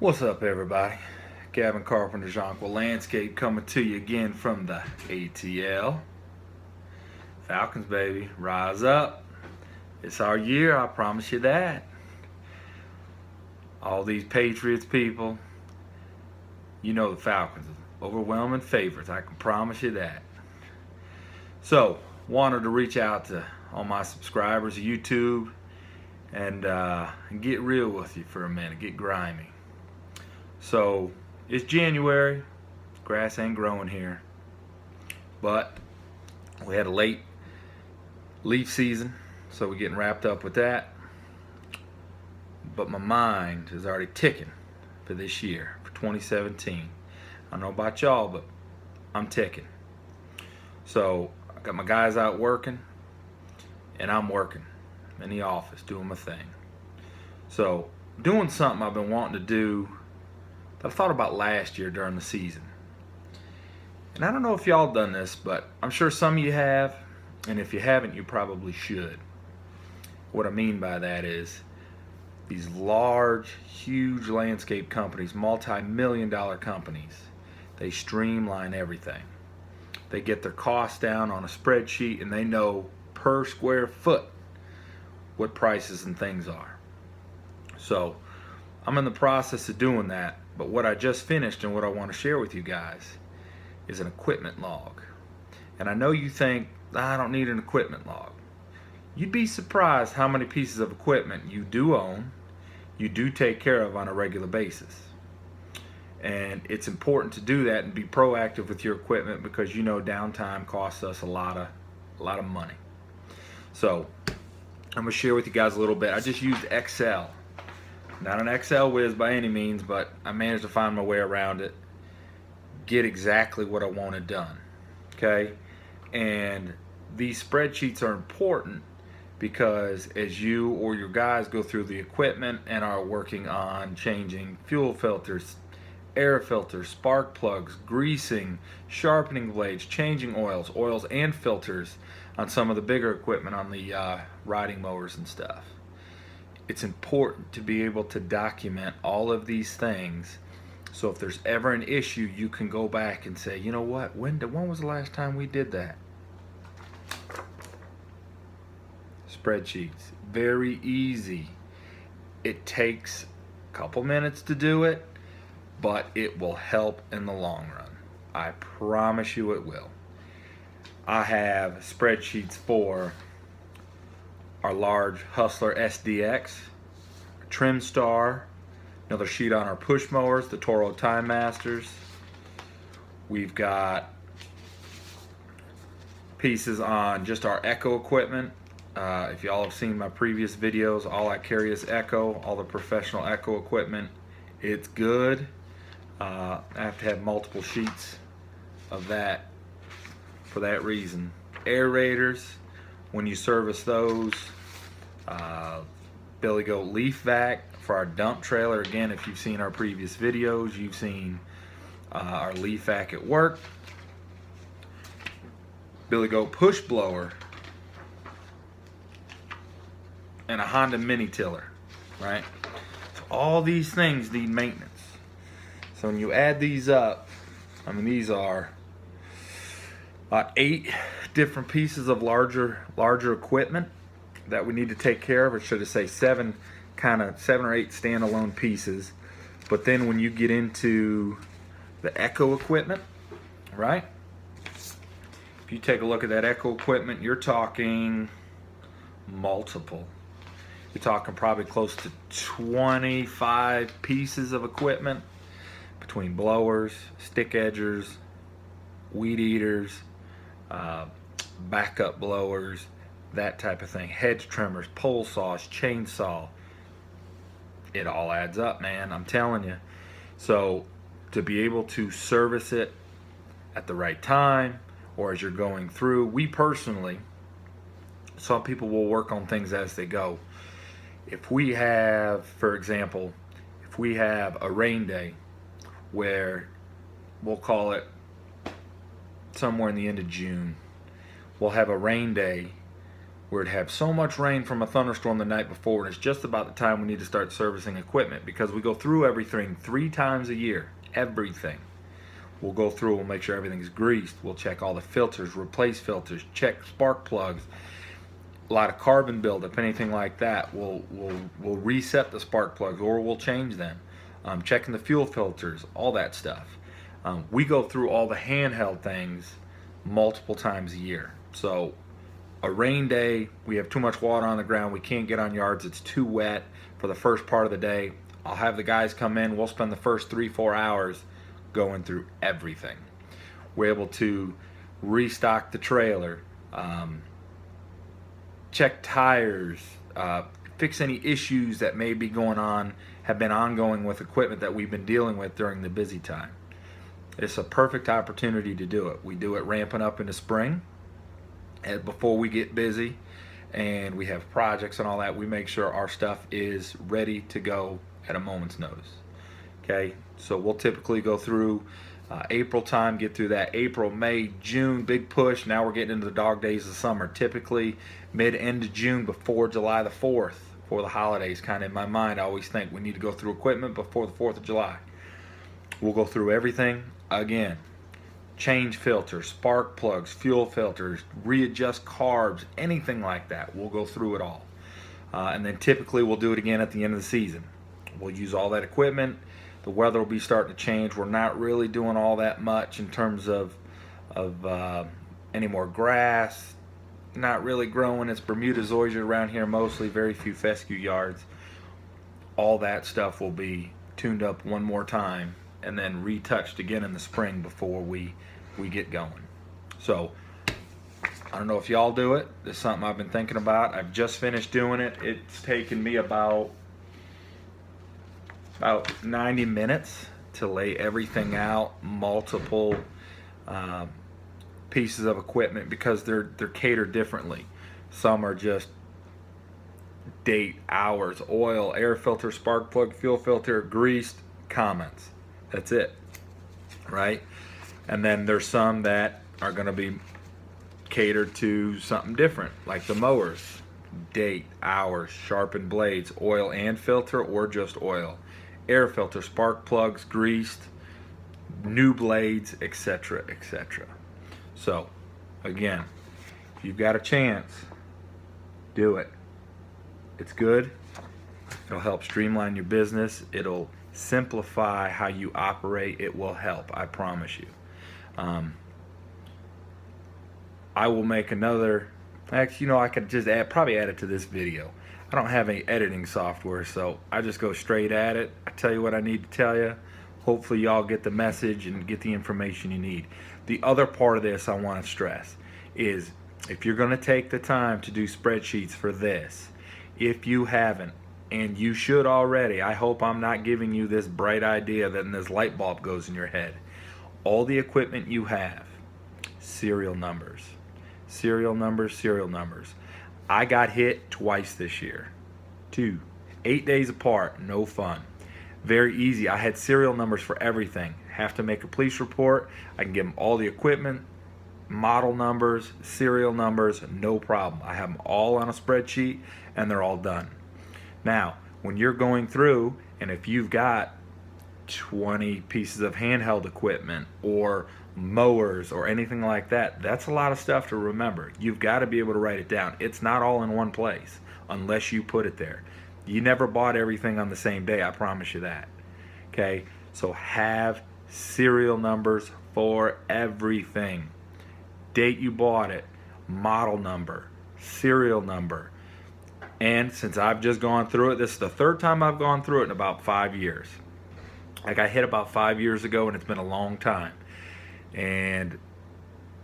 What's up, everybody? Gavin Carpenter, Jonquil Landscape, coming to you again from the ATL. Falcons, baby, rise up. It's our year, I promise you that. All these Patriots people, you know the Falcons, overwhelming favorites, I can promise you that. So, wanted to reach out to all my subscribers of YouTube and get real with you for a minute, get grimy. So, it's January, grass ain't growing here, but we had a late leaf season, so we're getting wrapped up with that. But my mind is already ticking for this year, for 2017. I don't know about y'all, but I'm ticking. So I got my guys out working, and I'm working in the office doing my thing. So doing something I've been wanting to do that I thought about last year during the season. And I don't know if y'all done this, but I'm sure some of you have, and if you haven't, you probably should. What I mean by that is these large, huge landscape companies, multi-million-dollar companies, they streamline everything. They get their costs down on a spreadsheet, and they know per square foot what prices and things are. So I'm in the process of doing that, but what I just finished and what I want to share with you guys is an equipment log. And I know you think, I don't need an equipment log. You'd be surprised how many pieces of equipment you do own, you do take care of on a regular basis. And it's important to do that and be proactive with your equipment, because you know downtime costs us a lot of money. So I'm gonna share with you guys a little bit. I just used Excel. Not an Excel whiz by any means, but I managed to find my way around it, get exactly what I wanted done. Okay? And these spreadsheets are important because as you or your guys go through the equipment and are working on changing fuel filters, air filters, spark plugs, greasing, sharpening blades, changing oils and filters on some of the bigger equipment on the riding mowers and stuff. It's important to be able to document all of these things, so if there's ever an issue, you can go back and say, you know what, when was the last time we did that? Spreadsheets, very easy. It takes a couple minutes to do it, but it will help in the long run. I promise you it will. I have spreadsheets for our large Hustler SDX, Trimstar, another sheet on our push mowers, the Toro Time Masters. We've got pieces on just our Echo equipment. If y'all have seen my previous videos, all I carry is Echo, all the professional Echo equipment. It's good. I have to have multiple sheets of that for that reason. Aerators, when you service those, Billy Goat Leaf Vac for our dump trailer. Again, if you've seen our previous videos, you've seen our leaf vac at work. Billy Goat push blower, and a Honda mini tiller, right? So all these things need maintenance. So when you add these up, I mean, these are about 8 different pieces of larger equipment that we need to take care of, or should I say 7 or 8 standalone pieces. But then when you get into the Echo equipment, right? If you take a look at that Echo equipment, you're talking multiple. You're talking probably close to 25 pieces of equipment between blowers, stick edgers, weed eaters, backup blowers, that type of thing, hedge trimmers, pole saws, chainsaw. It all adds up, man, I'm telling you. So to be able to service it at the right time, or as you're going through, we personally, some people will work on things as they go. If we have, for example, if we have a rain day where we'll call it somewhere in the end of June, we'll have a rain day where it had so much rain from a thunderstorm the night before, and it's just about the time we need to start servicing equipment, because we go through everything 3 times a year. Everything. We'll go through, we'll make sure everything's greased, we'll check all the filters, replace filters, check spark plugs, a lot of carbon buildup, anything like that. We'll reset the spark plugs, or we'll change them. Checking the fuel filters, all that stuff. We go through all the handheld things multiple times a year. So a rain day, we have too much water on the ground, we can't get on yards, it's too wet for the first part of the day. I'll have the guys come in, we'll spend the first 3-4 hours going through everything. We're able to restock the trailer, check tires, fix any issues that may be going on, have been ongoing with equipment that we've been dealing with during the busy time. It's a perfect opportunity to do it. We do it ramping up in the spring, and before we get busy and we have projects and all that, we make sure our stuff is ready to go at a moment's notice. Okay, so we'll typically go through April time, get through that April, May, June, big push. Now we're getting into the dog days of summer, typically mid-end of June, before July the 4th, for the holidays. Kind of in my mind, I always think we need to go through equipment before the 4th of July. We'll go through everything again. Change filters, spark plugs, fuel filters, readjust carbs, anything like that. We'll go through it all. And then typically we'll do it again at the end of the season. We'll use all that equipment. The weather will be starting to change. We're not really doing all that much in terms of any more grass. Not really growing. It's Bermuda zoysia around here mostly, very few fescue yards. All that stuff will be tuned up one more time and then retouched again in the spring before we get going. So I don't know if y'all do it. This is something I've been thinking about. I've just finished doing it. It's taken me about 90 minutes to lay everything out, multiple pieces of equipment, because they're catered differently. Some are just date, hours, oil, air filter, spark plug, fuel filter, greased, comments. That's it, right? And then there's some that are going to be catered to something different, like the mowers, date, hours, sharpened blades, oil and filter, or just oil, air filter, spark plugs, greased, new blades, etc., etc. So again, if you've got a chance, do it. It's good. It'll help streamline your business. It'll simplify how you operate. It will help, I promise you. I will make another, actually, I could just probably add it to this video. I don't have any editing software, so I just go straight at it. I tell you what I need to tell you. Hopefully y'all get the message and get the information you need. The other part of this I want to stress is, if you're going to take the time to do spreadsheets for this, if you haven't, and you should already, I hope I'm not giving you this bright idea that this light bulb goes in your head. All the equipment you have, serial numbers, serial numbers, serial numbers. I got hit twice this year. 2, 8 days apart, no fun. Very easy. I had serial numbers for everything. Have to make a police report. I can give them all the equipment, model numbers, serial numbers, no problem. I have them all on a spreadsheet and they're all done. Now, when you're going through, and if you've got 20 pieces of handheld equipment or mowers or anything like that, that's a lot of stuff to remember. You've got to be able to write it down. It's not all in one place unless you put it there. You never bought everything on the same day, I promise you that. Okay, so have serial numbers for everything. Date you bought it, model number, serial number. And since I've just gone through it, this is the third time I've gone through it in about 5 years. I got hit about 5 years ago, and it's been a long time. And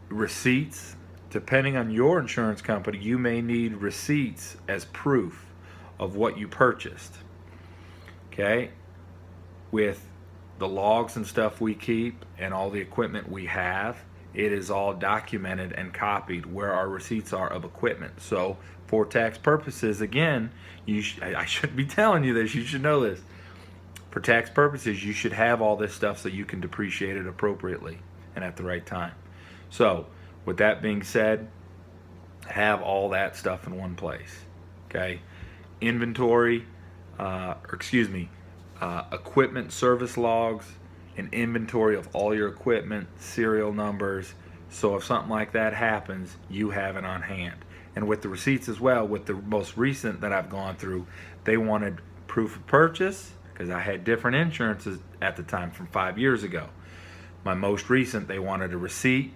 receipts, depending on your insurance company, you may need receipts as proof of what you purchased. Okay? With the logs and stuff we keep and all the equipment we have, it is all documented and copied where our receipts are of equipment. So for tax purposes, again, I shouldn't be telling you this, you should know this. For tax purposes, you should have all this stuff so you can depreciate it appropriately and at the right time. So with that being said, have all that stuff in one place. Okay, inventory, equipment service logs, an inventory of all your equipment, serial numbers. So if something like that happens, you have it on hand. And with the receipts as well, with the most recent that I've gone through, they wanted proof of purchase because I had different insurances at the time from 5 years ago. My most recent, they wanted a receipt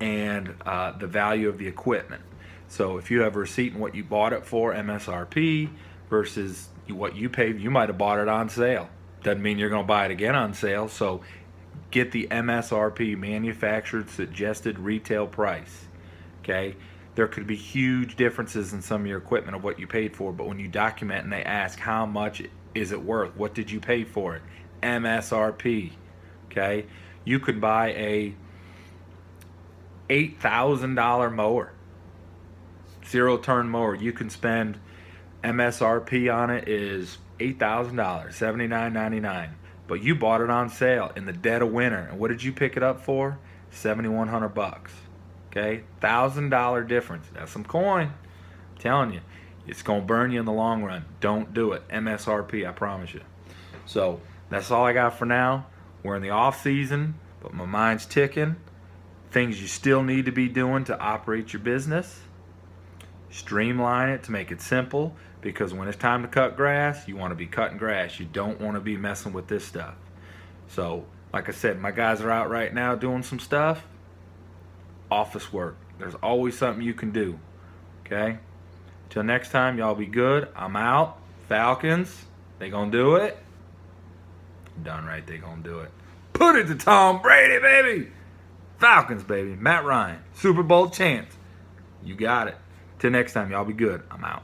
and the value of the equipment. So if you have a receipt and what you bought it for, MSRP, versus what you paid, you might have bought it on sale. Doesn't mean you're going to buy it again on sale. So get the MSRP, manufactured suggested retail price. Okay, there could be huge differences in some of your equipment of what you paid for, but when you document and they ask how much is it worth, what did you pay for it, MSRP. Okay, you could buy a $8,000 mower, zero turn mower. You can spend MSRP on it is $8,000, $79.99, but you bought it on sale in the dead of winter, and what did you pick it up for? $7,100. Okay, $1,000 difference. That's some coin. I'm telling you, it's gonna burn you in the long run. Don't do it. MSRP, I promise you. So that's all I got for now. We're in the off season, but my mind's ticking. Things you still need to be doing to operate your business. Streamline it to make it simple, because when it's time to cut grass, you want to be cutting grass. You don't want to be messing with this stuff. So, like I said, my guys are out right now doing some stuff. Office work. There's always something you can do. Okay? Till next time, y'all be good. I'm out. Falcons, they gonna do it. Done right, they gonna do it. Put it to Tom Brady, baby. Falcons, baby. Matt Ryan, Super Bowl chance. You got it. Till next time, y'all be good. I'm out.